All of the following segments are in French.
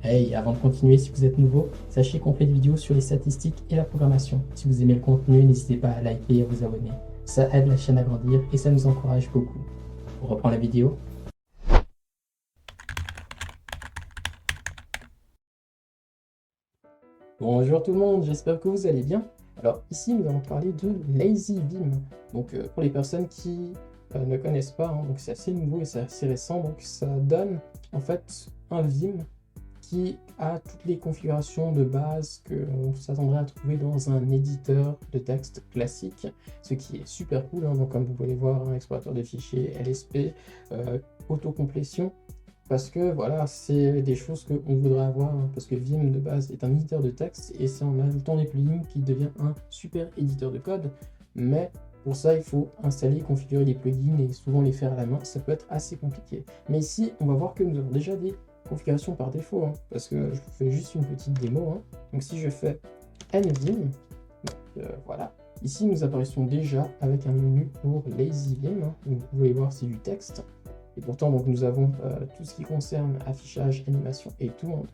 Hey, avant de continuer, si vous êtes nouveau, sachez qu'on fait des vidéos sur les statistiques et la programmation. Si vous aimez le contenu, n'hésitez pas à liker et à vous abonner. Ça aide la chaîne à grandir et ça nous encourage beaucoup. On reprend la vidéo. Bonjour tout le monde, j'espère que vous allez bien. Alors ici, nous allons parler de Lazy Vim. Donc pour les personnes qui ne connaissent pas, donc c'est assez nouveau et c'est assez récent. Donc ça donne en fait un Vim qui a toutes les configurations de base qu'on s'attendrait à trouver dans un éditeur de texte classique, ce qui est super cool. Donc comme vous pouvez voir, un explorateur de fichiers, LSP, autocomplétion, parce que voilà, c'est des choses qu'on voudrait avoir, parce que Vim de base est un éditeur de texte, et c'est en ajoutant des plugins qu'il devient un super éditeur de code, mais pour ça, il faut installer et configurer les plugins, et souvent les faire à la main, ça peut être assez compliqué. Mais ici, on va voir que nous avons déjà des configurations par défaut, parce que je vous fais juste une petite démo. Donc si je fais nvim, voilà, ici nous apparaissons déjà avec un menu pour Lazy Vim, donc vous pouvez voir c'est du texte. Et pourtant, donc, nous avons tout ce qui concerne affichage, animation et tout. Donc,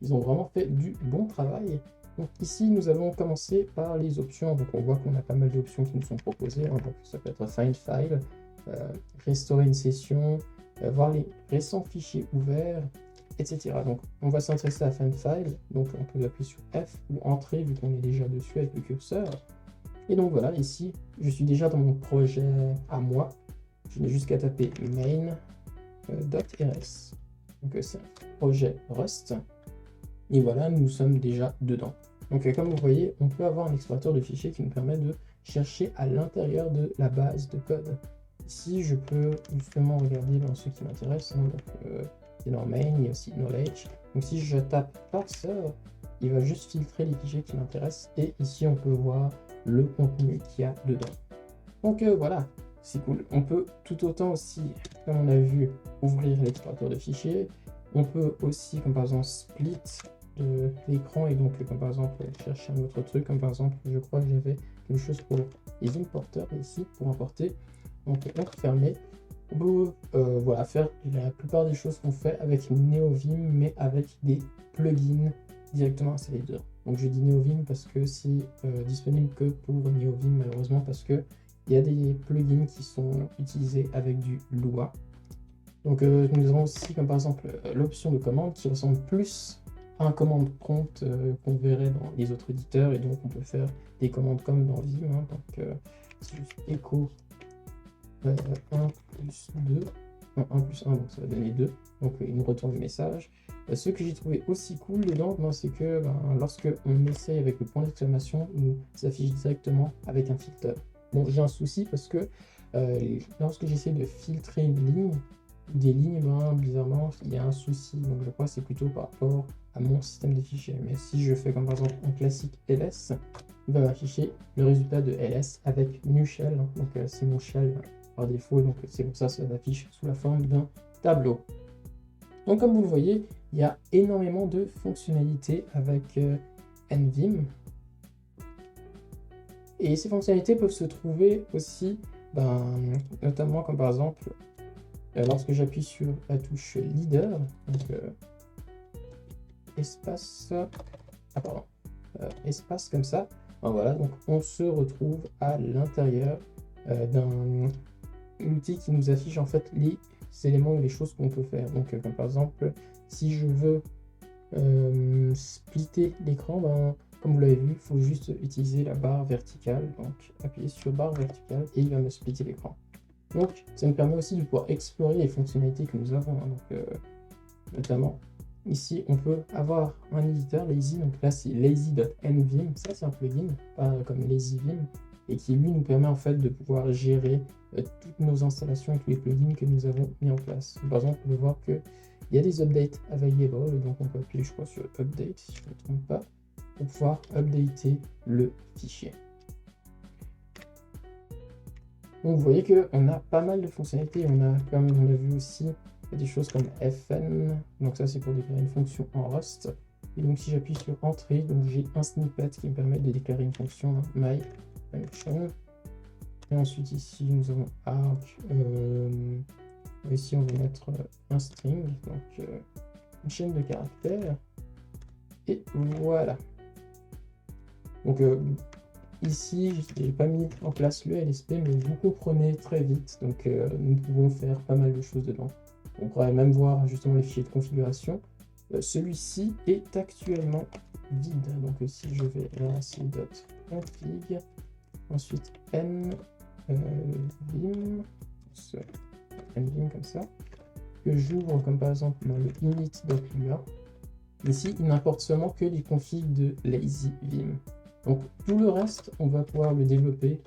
ils ont vraiment fait du bon travail. Donc ici, nous allons commencer par les options. Donc on voit qu'on a pas mal d'options qui nous sont proposées. Donc ça peut être Find File, restaurer une session, voir les récents fichiers ouverts, etc. Donc on va s'intéresser à Find File. Donc on peut appuyer sur F ou Entrer vu qu'on est déjà dessus avec le curseur. Et donc voilà, ici, je suis déjà dans mon projet à moi. Je n'ai juste qu'à taper main.rs. Donc c'est un projet Rust. Et voilà, nous sommes déjà dedans. Donc comme vous voyez, on peut avoir un explorateur de fichiers qui nous permet de chercher à l'intérieur de la base de code. Ici, je peux justement regarder dans ce qui m'intéresse. C'est dans main, il y a aussi knowledge. Donc si je tape parser, il va juste filtrer les fichiers qui m'intéressent. Et ici, on peut voir le contenu qu'il y a dedans. Donc voilà, c'est cool. On peut tout autant aussi, comme on a vu, ouvrir l'explorateur de fichiers. On peut aussi, comme par exemple, split de l'écran et donc, comme par exemple, chercher un autre truc. Comme par exemple, je crois que j'avais quelque chose pour les importeurs ici, pour importer. Donc, on peut fermer. On peut voilà, faire la plupart des choses qu'on fait avec NeoVim, mais avec des plugins directement installés dedans. Donc, je dis NeoVim parce que c'est disponible que pour NeoVim, malheureusement, parce que il y a des plugins qui sont utilisés avec du Lua. Donc nous avons aussi comme par exemple l'option de commande qui ressemble plus à un commande prompt qu'on verrait dans les autres éditeurs, et donc on peut faire des commandes comme dans Vim. Donc c'est juste echo 1 plus 2, non 1 plus 1, donc ça va donner 2, donc il nous retourne le message. Ce que j'ai trouvé aussi cool dedans, c'est que lorsque on essaye avec le point d'exclamation, il nous affiche directement avec un filtre. Bon, j'ai un souci parce que lorsque j'essaie de filtrer une ligne, des lignes, bizarrement, il y a un souci. Donc je crois que c'est plutôt par rapport à mon système de fichiers. Mais si je fais comme par exemple un classique ls, il va m'afficher le résultat de ls avec new shell. Donc c'est mon shell par défaut, donc c'est pour ça que ça s'affiche sous la forme d'un tableau. Donc comme vous le voyez, il y a énormément de fonctionnalités avec nvim. Et ces fonctionnalités peuvent se trouver aussi, notamment comme par exemple, lorsque j'appuie sur la touche leader, donc espace, espace comme ça, voilà, donc on se retrouve à l'intérieur d'un outil qui nous affiche en fait les éléments ou les choses qu'on peut faire. Donc comme par exemple, si je veux splitter l'écran, comme vous l'avez vu, il faut juste utiliser la barre verticale, donc appuyer sur barre verticale et il va me splitter l'écran. Donc ça nous permet aussi de pouvoir explorer les fonctionnalités que nous avons. Donc notamment ici on peut avoir un éditeur Lazy, donc là c'est lazy.nvim, ça c'est un plugin, pas comme LazyVim, et qui lui nous permet en fait de pouvoir gérer toutes nos installations et tous les plugins que nous avons mis en place. Par exemple, on peut voir qu'il y a des updates available, et donc on peut appuyer je crois sur update si je ne me trompe pas, pour pouvoir updater le fichier. Donc vous voyez qu'on a pas mal de fonctionnalités. On a, comme on a vu aussi, des choses comme fn, donc ça c'est pour déclarer une fonction en Rust. Et donc si j'appuie sur entrée, donc j'ai un snippet qui me permet de déclarer une fonction my function. Et ensuite ici nous avons arg, ici on va mettre un string, donc une chaîne de caractères. Et voilà. Donc ici, je n'ai pas mis en place le LSP, mais vous comprenez très vite. Donc nous pouvons faire pas mal de choses dedans. On pourrait même voir justement les fichiers de configuration. Celui-ci est actuellement vide. Donc si je vais racine.config, ensuite nvim, nvim comme ça, que j'ouvre comme par exemple dans le init.lua. Ici, il n'importe seulement que les configs de LazyVim. Donc tout le reste, on va pouvoir le développer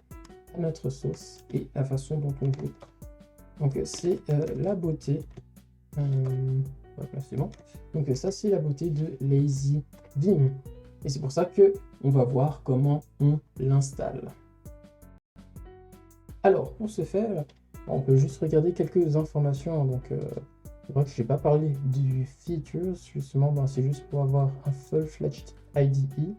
à notre sauce et la façon dont on veut. Donc c'est la beauté. Voilà, c'est bon. Donc ça, c'est la beauté de LazyVim. Et c'est pour ça que on va voir comment on l'installe. Alors, pour ce faire, on peut juste regarder quelques informations. Donc, c'est vrai que je n'ai pas parlé du features, justement, c'est juste pour avoir un full-fledged IDE.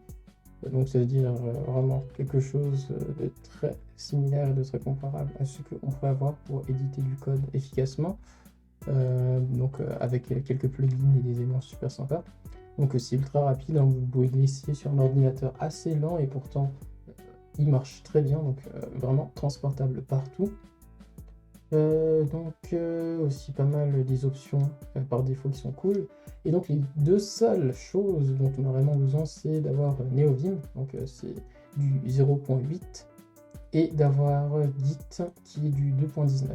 Donc, ça veut dire vraiment quelque chose de très similaire et de très comparable à ce qu'on pourrait avoir pour éditer du code efficacement. Avec quelques plugins et des éléments super sympas. Donc, c'est ultra rapide, hein, vous pouvez glisser sur un ordinateur assez lent et pourtant il marche très bien, donc vraiment transportable partout. Aussi pas mal des options par défaut qui sont cool. Et donc les deux seules choses dont on a vraiment besoin, c'est d'avoir NeoVim, donc c'est du 0.8, et d'avoir Git qui est du 2.19.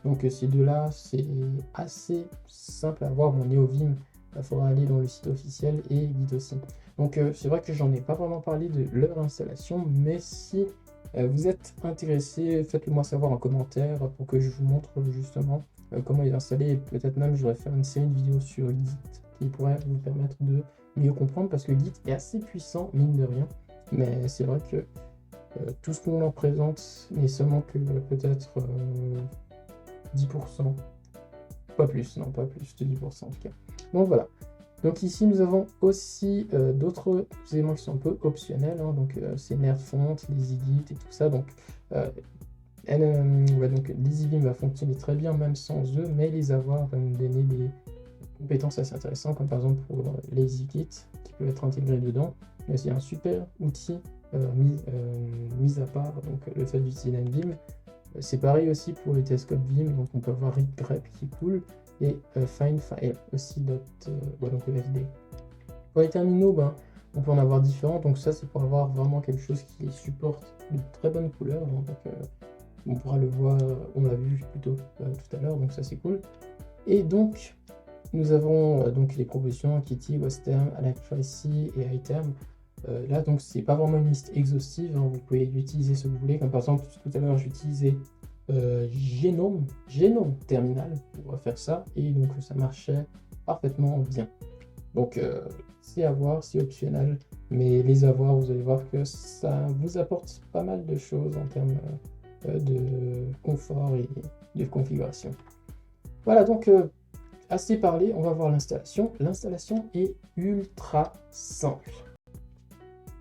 Donc ces deux-là, c'est assez simple à avoir. Bon, NeoVim, il faudra aller dans le site officiel et Git aussi. Donc c'est vrai que j'en ai pas vraiment parlé de leur installation, mais si vous êtes intéressé, faites-le moi savoir en commentaire pour que je vous montre justement comment les installer. Et peut-être même je vais faire une série de vidéos sur Git qui pourrait vous permettre de mieux comprendre, parce que Git est assez puissant, mine de rien. Mais c'est vrai que tout ce qu'on leur présente n'est seulement que peut-être 10%. Pas plus, non pas plus de 10% en tout cas. Donc voilà. Donc ici nous avons aussi d'autres éléments qui sont un peu optionnels, hein. Donc c'est Nerdfont, LazyGit et tout ça. Donc, donc LazyVim va fonctionner très bien même sans eux, mais les avoir va nous donner des compétences assez intéressantes, comme par exemple pour LazyGit qui peut être intégré dedans. Mais c'est un super outil mis à part donc le fait d'utiliser NVim. C'est pareil aussi pour le Telescope Vim, donc on peut avoir RigGrep qui est cool, et FindFile aussi, donc EFD. Pour les terminaux, on peut en avoir différents, donc ça c'est pour avoir vraiment quelque chose qui supporte de très bonnes couleurs. Donc on pourra le voir, on l'a vu plutôt tout à l'heure, donc ça c'est cool. Et donc nous avons donc les propositions Kitty, Western, Electricity et iTerm. Là donc c'est pas vraiment une liste exhaustive, hein. Vous pouvez utiliser ce que vous voulez, comme par exemple tout à l'heure j'utilisais Genome Terminal pour faire ça, et donc ça marchait parfaitement bien. Donc c'est à voir, c'est optionnel, mais les avoir, vous allez voir que ça vous apporte pas mal de choses en termes de confort et de configuration. Voilà, donc assez parlé, on va voir l'installation. L'installation est ultra simple.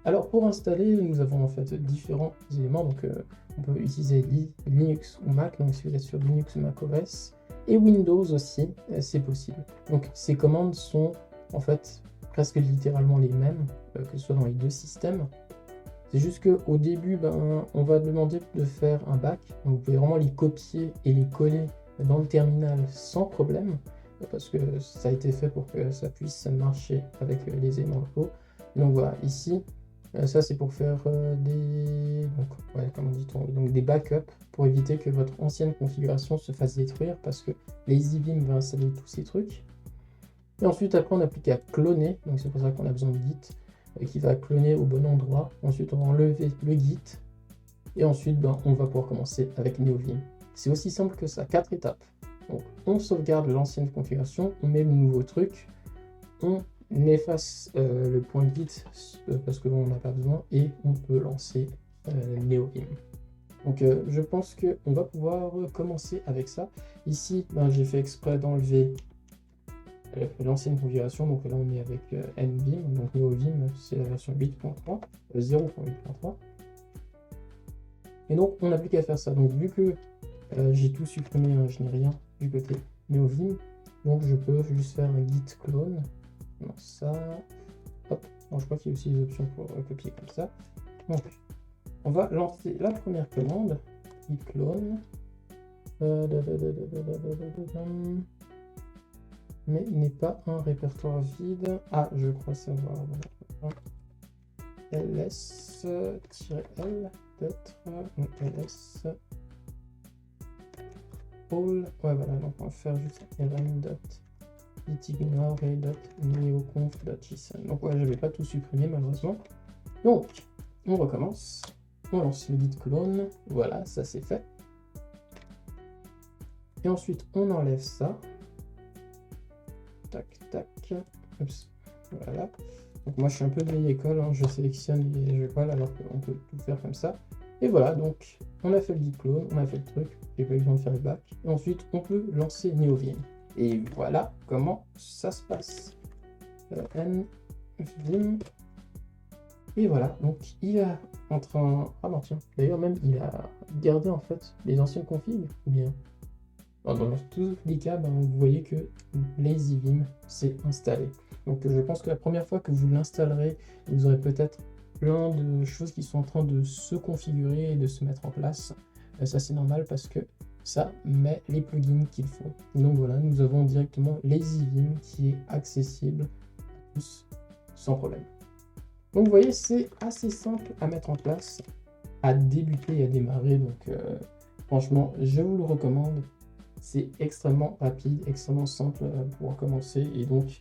Alors pour installer, nous avons en fait différents éléments. Donc on peut utiliser Linux ou Mac, donc si vous êtes sur Linux ou Mac OS, et Windows aussi, c'est possible. Donc ces commandes sont en fait presque littéralement les mêmes, que ce soit dans les deux systèmes. C'est juste qu'au début, on va demander de faire un back. Donc vous pouvez vraiment les copier et les coller dans le terminal sans problème, parce que ça a été fait pour que ça puisse marcher avec les éléments locaux. Donc voilà, ici, ça c'est pour faire des backups pour éviter que votre ancienne configuration se fasse détruire, parce que LazyVim va installer tous ces trucs. Et ensuite, après, on applique à cloner, donc c'est pour ça qu'on a besoin de Git, qui va cloner au bon endroit. Ensuite, on va enlever le Git, et ensuite, on va pouvoir commencer avec NeoVim. C'est aussi simple que ça, 4 étapes. Donc, on sauvegarde l'ancienne configuration, on met le nouveau truc, on efface le point Git parce que on n'a pas besoin, et on peut lancer NeoVim. Donc je pense qu'on va pouvoir commencer avec ça. Ici, j'ai fait exprès d'enlever l'ancienne configuration, donc là on est avec NVim, donc NeoVim c'est la version 8.3, 0.8.3. Et donc on n'a plus qu'à faire ça. Donc vu que j'ai tout supprimé, je n'ai rien du côté NeoVim, Donc je peux juste faire un git clone. Non, ça. Hop. Bon, je crois qu'il y a aussi des options pour copier comme ça. Donc, on va lancer la première commande. Git clone. Mais il n'est pas un répertoire vide. Ah, je crois savoir. Voilà. ls-l peut-être. ls all. Ouais, voilà, donc on va faire juste rm.gitignore et .neoconf.json. Donc ouais, je vais pas tout supprimer malheureusement. Donc, on recommence. On lance le git clone. Voilà, ça c'est fait. Et ensuite, on enlève ça. Tac, tac. Oups. Voilà. Donc moi, je suis un peu de vieille école. Hein. Je sélectionne les jeux alors qu'on peut tout faire comme ça. Et voilà, donc on a fait le git clone, on a fait le truc. J'ai pas eu besoin de faire le back. Et ensuite, on peut lancer NeoVim. Et voilà comment ça se passe. nvim. Et voilà, donc il est en train... Ah non, tiens, d'ailleurs même, il a gardé en fait les anciennes configs, ou bien... Dans tous les cas, vous voyez que LazyVim s'est installé. Donc je pense que la première fois que vous l'installerez, vous aurez peut-être plein de choses qui sont en train de se configurer et de se mettre en place. Ça c'est normal parce que ça met les plugins qu'il faut. Donc voilà, nous avons directement LazyVim qui est accessible à tous sans problème. Donc vous voyez, c'est assez simple à mettre en place, à débuter et à démarrer. Donc franchement, je vous le recommande. C'est extrêmement rapide, extrêmement simple pour commencer. Et donc,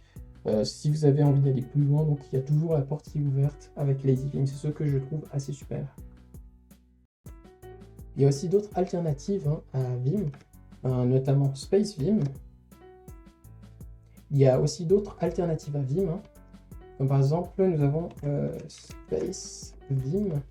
si vous avez envie d'aller plus loin, donc il y a toujours la porte qui est ouverte avec LazyVim. C'est ce que je trouve assez super. Il y a aussi d'autres alternatives à Vim, notamment SpaceVim. Il y a aussi d'autres alternatives à Vim, comme par exemple, nous avons SpaceVim.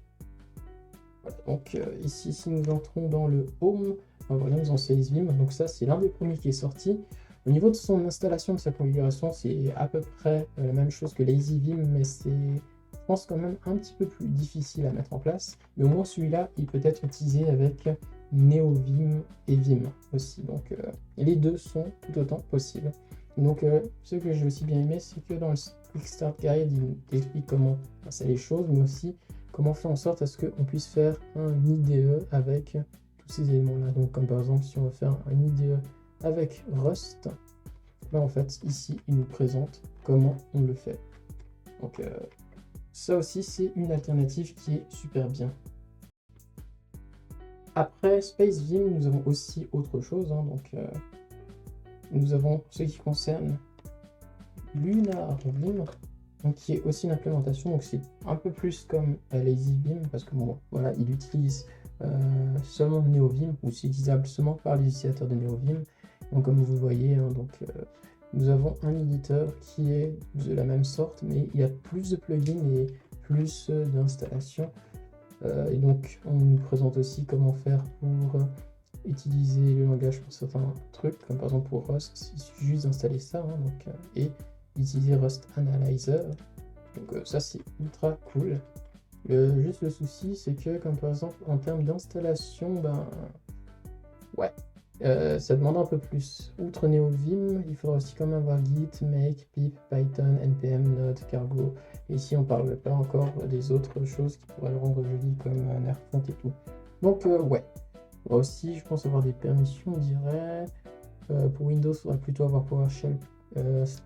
Voilà, donc ici, si nous entrons dans le Home, voilà, nous avons SpaceVim. Donc ça, c'est l'un des premiers qui est sorti. Au niveau de son installation, de sa configuration, c'est à peu près la même chose que LazyVim, mais c'est, je pense, quand même un petit peu plus difficile à mettre en place. Mais au moins, celui-là, il peut être utilisé avec NeoVim et Vim aussi. Donc les deux sont tout autant possibles. Donc ce que j'ai aussi bien aimé, c'est que dans le Quick Start Guide, il explique comment passer les choses, mais aussi comment faire en sorte à ce qu'on puisse faire un IDE avec tous ces éléments-là. Donc comme par exemple, si on veut faire un IDE avec Rust, là en fait, ici, il nous présente comment on le fait. Donc ça aussi, c'est une alternative qui est super bien. Après SpaceVim, nous avons aussi autre chose. Donc nous avons ce qui concerne LunarVim, donc qui est aussi une implémentation. Donc c'est un peu plus comme LazyVim, parce que bon, voilà, il utilise seulement NeoVim, ou c'est utilisable seulement par les utilisateurs de NeoVim. Donc comme vous le voyez, nous avons un éditeur qui est de la même sorte, mais il y a plus de plugins et plus d'installations. Et donc on nous présente aussi comment faire pour utiliser le langage pour certains trucs, comme par exemple pour Rust, il suffit juste d'installer ça, et utiliser Rust Analyzer. Donc ça c'est ultra cool. Juste le souci, c'est que comme par exemple en termes d'installation, ça demande un peu plus. Outre NeoVim, il faudra aussi quand même avoir Git, Make, Pip, Python, NPM, Node, Cargo. Et ici on parle pas encore des autres choses qui pourraient le rendre joli comme Nerfont et tout. Donc ouais. On va aussi, je pense, avoir des permissions, on dirait. Pour Windows, il faudra plutôt avoir PowerShell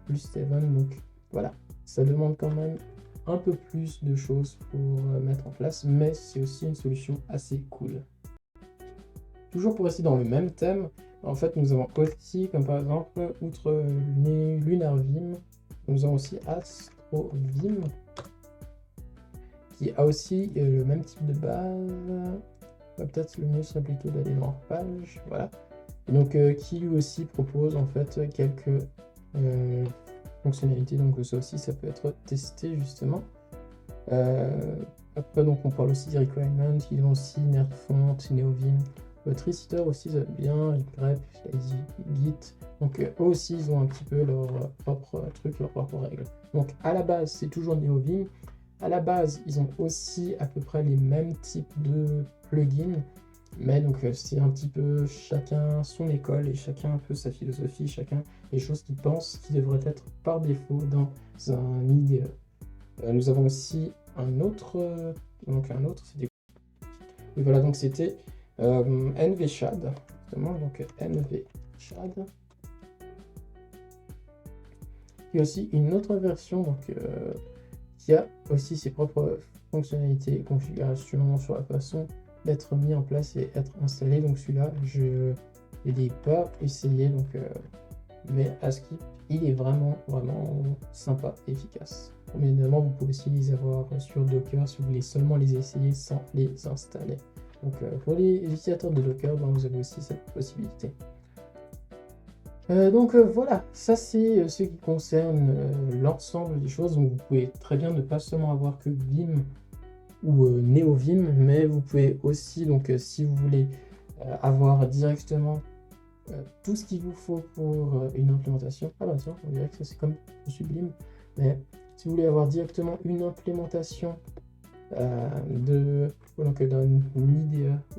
plus 7. Donc voilà, ça demande quand même un peu plus de choses pour mettre en place, mais c'est aussi une solution assez cool. Toujours pour rester dans le même thème, en fait, nous avons aussi, comme par exemple, outre LunarVim, nous avons aussi AstroVim, qui a aussi le même type de base. Peut-être le mieux serait plutôt d'aller dans leur page, voilà. Et donc qui lui aussi propose en fait quelques fonctionnalités, donc ça aussi ça peut être testé justement. Après donc on parle aussi des requirements, ils ont aussi Nerfont, NeoVim, Tricitor aussi ça va bien, grep, Git, donc eux aussi ils ont un petit peu leur propre truc, leurs propres règles. Donc à la base c'est toujours NeoVim. À la base, ils ont aussi à peu près les mêmes types de plugins. Mais donc c'est un petit peu chacun son école et chacun un peu sa philosophie, chacun les choses qu'il pense qui devraient être par défaut dans un IDE. Nous avons aussi un autre, c'était... Et voilà, donc c'était NVShad, justement, donc NVShad. Il y a aussi une autre version donc, qui a aussi ses propres fonctionnalités et configurations sur la façon d'être mis en place et être installé. Donc celui-là, je ne l'ai pas essayé, donc, mais Askip, il est vraiment sympa et efficace. Mais évidemment, vous pouvez aussi les avoir sur Docker si vous voulez seulement les essayer sans les installer. Donc pour les utilisateurs de Docker, ben, vous avez aussi cette possibilité. Donc voilà, ça c'est ce qui concerne l'ensemble des choses. Donc vous pouvez très bien ne pas seulement avoir que Vim ou NeoVim, mais vous pouvez aussi, donc si vous voulez avoir directement tout ce qu'il vous faut pour une implémentation. Ah bah tiens, on dirait que ça c'est comme Sublime, mais si vous voulez avoir directement une implémentation d'un IDE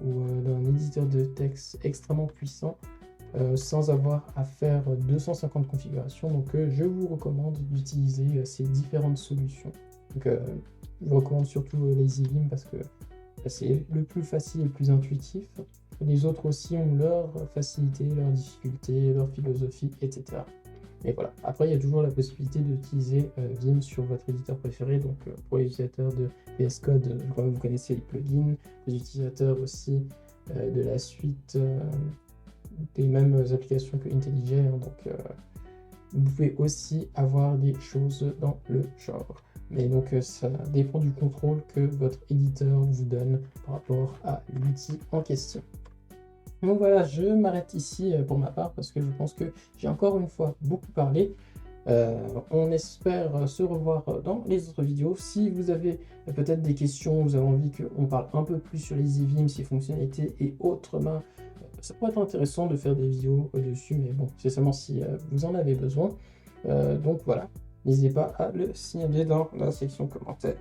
ou d'un éditeur de texte extrêmement puissant, sans avoir à faire 250 configurations, donc je vous recommande d'utiliser ces différentes solutions. Donc, je vous recommande surtout LazyVim parce que c'est le plus facile et le plus intuitif. Les autres aussi ont leur facilité, leur difficulté, leur philosophie, etc. Et voilà. Après, il y a toujours la possibilité d'utiliser Vim sur votre éditeur préféré. Donc, pour les utilisateurs de VS Code, je crois que vous connaissez les plugins. Les utilisateurs aussi de la suite des mêmes applications que IntelliJ. Donc, vous pouvez aussi avoir des choses dans le genre. Mais donc, ça dépend du contrôle que votre éditeur vous donne par rapport à l'outil en question. Donc voilà, je m'arrête ici pour ma part parce que je pense que j'ai encore une fois beaucoup parlé. On espère se revoir dans les autres vidéos. Si vous avez peut-être des questions, vous avez envie qu'on parle un peu plus sur les EVIM, ses fonctionnalités et autres, ben, ça pourrait être intéressant de faire des vidéos dessus, mais bon, c'est seulement si vous en avez besoin. Donc voilà, n'hésitez pas à le signaler dans la section commentaires.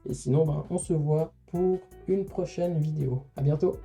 Et sinon, ben, on se voit pour une prochaine vidéo. À bientôt!